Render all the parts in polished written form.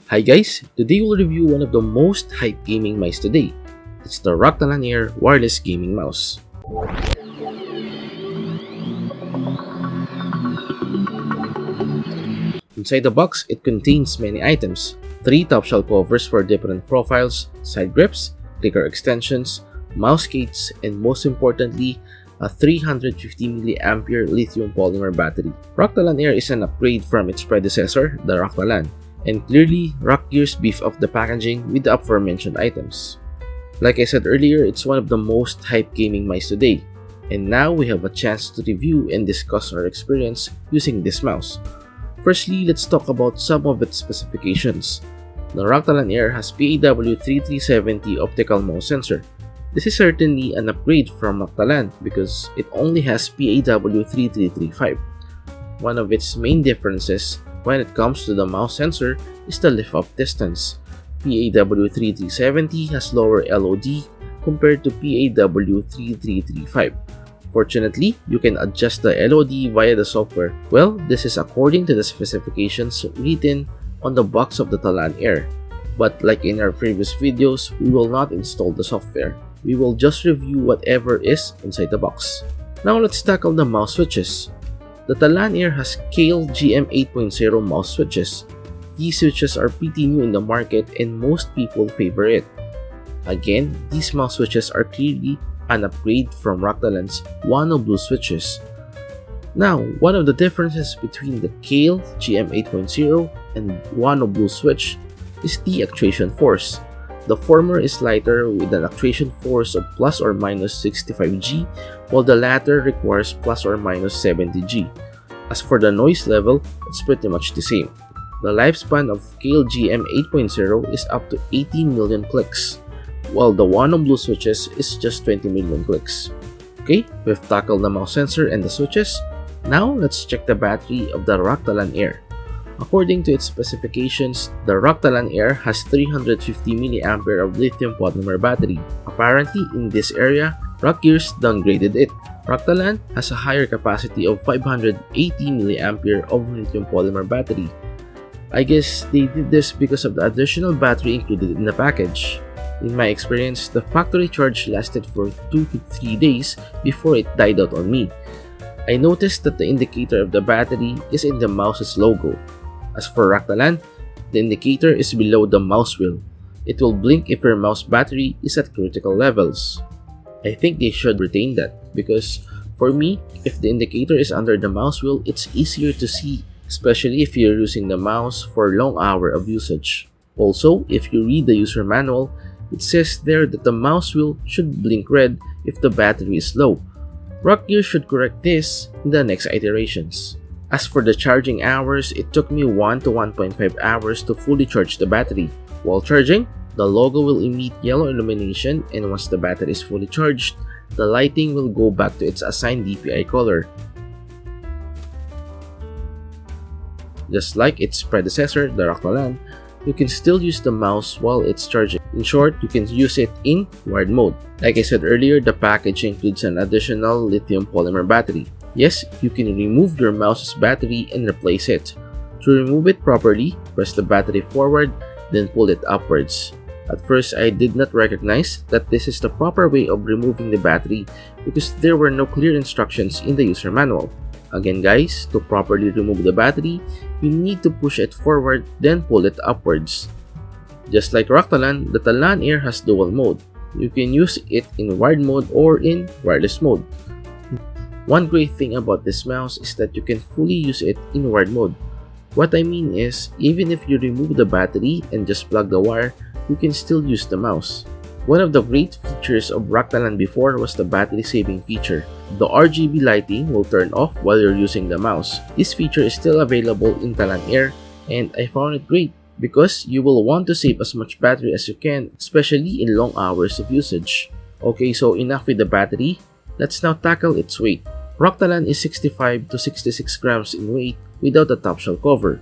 Hi guys, today we'll review one of the most hyped gaming mice today. It's the Rakk Talan Air wireless gaming mouse. Inside the box, it contains many items. 3 top shell covers for different profiles, side grips, clicker extensions, mouse case, and most importantly, a 350 mAh lithium polymer battery. Rakk Talan Air is an upgrade from its predecessor, the Rakk Talan, and clearly Rakk Gears beef up the packaging with the aforementioned items. Like I said earlier, it's one of the most hyped gaming mice today, and now we have a chance to review and discuss our experience using this mouse. Firstly, let's talk about some of its specifications. The Rakk Talan Air has PAW3370 optical mouse sensor. This is certainly an upgrade from Rakk Talan because it only has PAW3335. One of its main differences when it comes to the mouse sensor is the lift-off distance. PAW3370 has lower LOD compared to PAW3335. Fortunately, you can adjust the LOD via the software. Well, this is according to the specifications written on the box of the Talan Air. But like in our previous videos, we will not install the software. We will just review whatever is inside the box. Now let's tackle the mouse switches. The Talan Air has Kailh GM 8.0 mouse switches. These switches are pretty new in the market and most people favor it. Again, these mouse switches are clearly an upgrade from Rakk Talan's Wano Blue switches. Now, one of the differences between the Kailh GM 8.0 and Wano Blue switch is the actuation force. The former is lighter with an actuation force of plus or minus 65 G, while the latter requires plus or minus 70 G. As for the noise level, it's pretty much the same. The lifespan of Kailh GM 8.0 is up to 18 million clicks, while the Wano Blue switches is just 20 million clicks. Okay, we've tackled the mouse sensor and the switches. Now let's check the battery of the Rakk Talan Air. According to its specifications, the Rakk Talan Air has 350 mAh of lithium polymer battery. Apparently, in this area, Rakk Gears downgraded it. Rakk Talan has a higher capacity of 580 mAh of lithium polymer battery. I guess they did this because of the additional battery included in the package. In my experience, the factory charge lasted for 2 to 3 days before it died out on me. I noticed that the indicator of the battery is in the mouse's logo. As for Rakk Talan, the indicator is below the mouse wheel. It will blink if your mouse battery is at critical levels. I think they should retain that because for me, if the indicator is under the mouse wheel, it's easier to see, especially if you're using the mouse for long hours of usage. Also, if you read the user manual, it says there that the mouse wheel should blink red if the battery is low. Rakk Gear should correct this in the next iterations. As for the charging hours, it took me 1 to 1.5 hours to fully charge the battery. While charging, the logo will emit yellow illumination, and once the battery is fully charged, the lighting will go back to its assigned DPI color. Just like its predecessor, the Rakk Talan, you can still use the mouse while it's charging. In short, you can use it in wired mode. Like I said earlier, the package includes an additional lithium polymer battery. Yes, you can remove your mouse's battery and replace it. To remove it properly, press the battery forward, then pull it upwards. At first, I did not recognize that this is the proper way of removing the battery because there were no clear instructions in the user manual. Again guys, to properly remove the battery, you need to push it forward, then pull it upwards. Just like Rakk Talan, the Talan Air has dual mode. You can use it in wired mode or in wireless mode. One great thing about this mouse is that you can fully use it in wired mode. What I mean is, even if you remove the battery and just plug the wire, you can still use the mouse. One of the great features of Rakk Talan before was the battery saving feature. The RGB lighting will turn off while you're using the mouse. This feature is still available in Talan Air, and I found it great because you will want to save as much battery as you can, especially in long hours of usage. Okay, so enough with the battery. Let's now tackle its weight. Rakk Talan is 65 to 66 grams in weight without the top shell cover.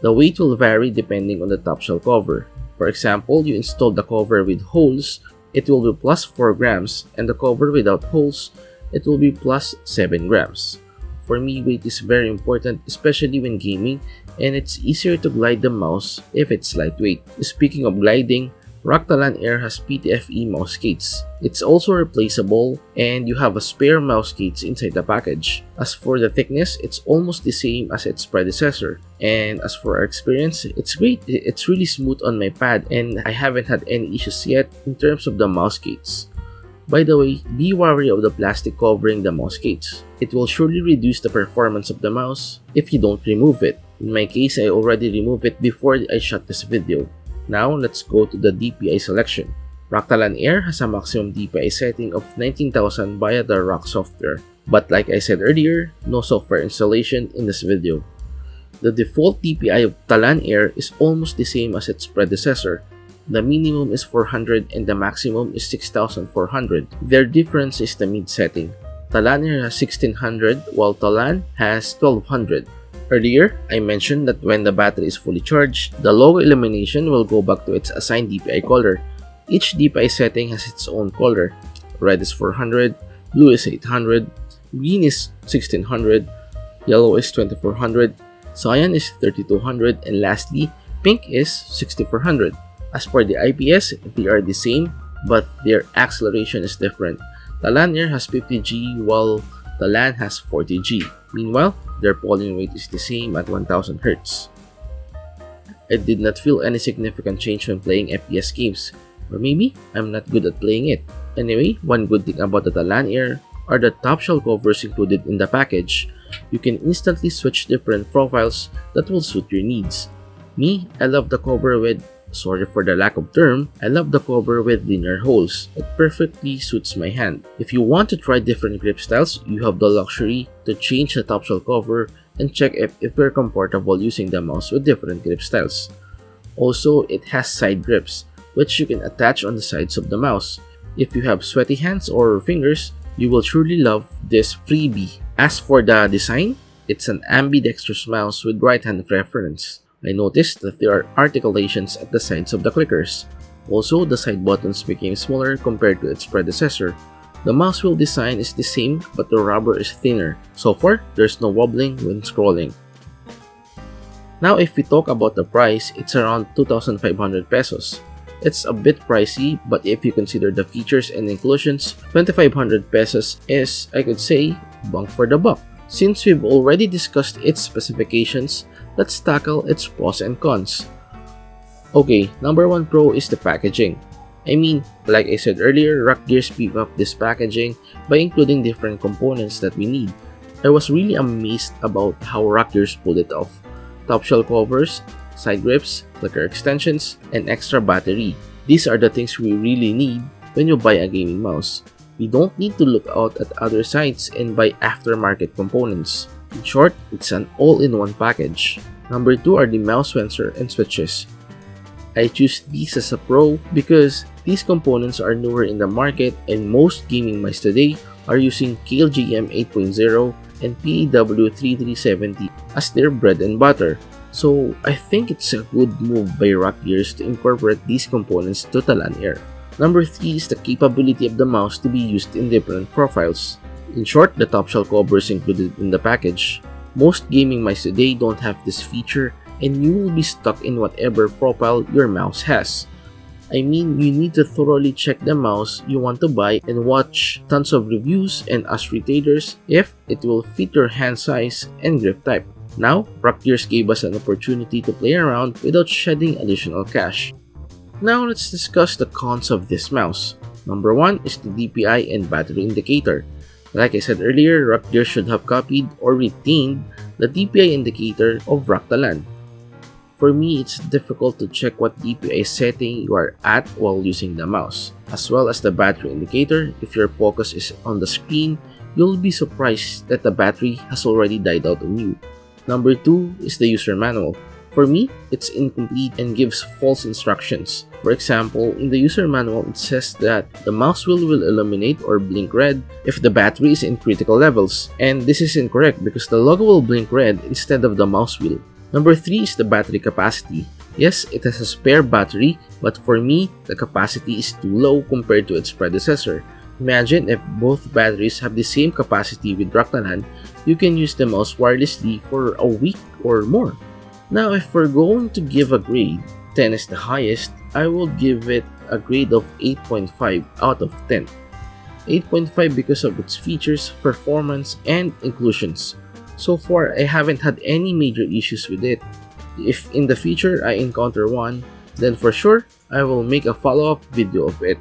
The weight will vary depending on the top shell cover. For example, you install the cover with holes, it will be plus 4 grams, and the cover without holes, it will be plus 7 grams. For me, weight is very important, especially when gaming, and it's easier to glide the mouse if it's lightweight. Speaking of gliding, Rakk Talan Air has PTFE mouse case. It's also replaceable and you have a spare mouse case inside the package. As for the thickness, it's almost the same as its predecessor. And as for our experience, it's great. It's really smooth on my pad and I haven't had any issues yet in terms of the mouse case. By the way, be wary of the plastic covering the mouse case. It will surely reduce the performance of the mouse if you don't remove it. In my case, I already removed it before I shot this video. Now, let's go to the DPI selection. Rakk Talan Air has a maximum DPI setting of 19,000 via the Rakk software. But like I said earlier, no software installation in this video. The default DPI of Talan Air is almost the same as its predecessor. The minimum is 400 and the maximum is 6,400. Their difference is the mid setting. Talan Air has 1600 while Talan has 1200. Earlier, I mentioned that when the battery is fully charged, the logo illumination will go back to its assigned DPI color. Each DPI setting has its own color. Red is 400, blue is 800, green is 1600, yellow is 2400, cyan is 3200, and lastly, pink is 6400. As for the IPS, they are the same, but their acceleration is different. Talan Air has 50G while Talan has 40G. Meanwhile, their polling rate is the same at 1000 Hz. I did not feel any significant change when playing FPS games, or maybe I'm not good at playing it. Anyway, one good thing about the Talan Air are the top shell covers included in the package. You can instantly switch different profiles that will suit your needs. Me, I love the cover with, sorry for the lack of term, I love the cover with linear holes. It perfectly suits my hand. If you want to try different grip styles, you have the luxury to change the top shell cover and check if you're comfortable using the mouse with different grip styles. Also, it has side grips, which you can attach on the sides of the mouse. If you have sweaty hands or fingers, you will surely love this freebie. As for the design, it's an ambidextrous mouse with right-hand preference. I noticed that there are articulations at the sides of the clickers. Also, the side buttons became smaller compared to its predecessor. The mouse wheel design is the same but the rubber is thinner. So far, there's no wobbling when scrolling. Now if we talk about the price, it's around 2,500 pesos. It's a bit pricey, but if you consider the features and inclusions, 2,500 pesos is, I could say, bang for the buck. Since we've already discussed its specifications, let's tackle its pros and cons. Okay, number 1 pro is the packaging. I mean, like I said earlier, Rakk Gear beefed up this packaging by including different components that we need. I was really amazed about how Rakk Gear pulled it off. Top shell covers, side grips, clicker extensions, and extra battery. These are the things we really need when you buy a gaming mouse. We don't need to look out at other sites and buy aftermarket components. In short, it's an all-in-one package. Number 2 are the mouse sensor and switches. I choose these as a pro because these components are newer in the market and most gaming mice today are using KLGM 8.0 and PAW3370 as their bread and butter. So I think it's a good move by Rakk Gears to incorporate these components to Talan Air. Number 3 is the capability of the mouse to be used in different profiles. In short, the top shell cover is included in the package. Most gaming mice today don't have this feature and you will be stuck in whatever profile your mouse has. I mean, you need to thoroughly check the mouse you want to buy and watch tons of reviews and ask retailers if it will fit your hand size and grip type. Now, Rakk Gears gave us an opportunity to play around without shedding additional cash. Now let's discuss the cons of this mouse. Number 1 is the DPI and battery indicator. Like I said earlier, Rakk Gears should have copied or retained the DPI indicator of Rakk Talan. For me, it's difficult to check what DPI setting you are at while using the mouse. As well as the battery indicator, if your focus is on the screen, you'll be surprised that the battery has already died out on you. Number 2 is the user manual. For me, it's incomplete and gives false instructions. For example, in the user manual, it says that the mouse wheel will illuminate or blink red if the battery is in critical levels. And this is incorrect because the logo will blink red instead of the mouse wheel. Number 3 is the battery capacity. Yes, it has a spare battery, but for me, the capacity is too low compared to its predecessor. Imagine if both batteries have the same capacity with Rakk Talan, you can use the mouse wirelessly for a week or more. Now, if we're going to give a grade, 10 is the highest, I will give it a grade of 8.5 out of 10. 8.5 because of its features, performance, and inclusions. So far, I haven't had any major issues with it. If in the future I encounter one, then for sure, I will make a follow-up video of it.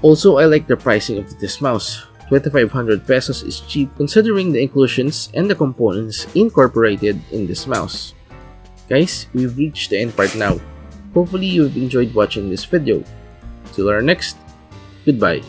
Also, I like the pricing of this mouse. 2,500 pesos is cheap considering the inclusions and the components incorporated in this mouse. Guys, we've reached the end part now. Hopefully you've enjoyed watching this video. Till our next, goodbye.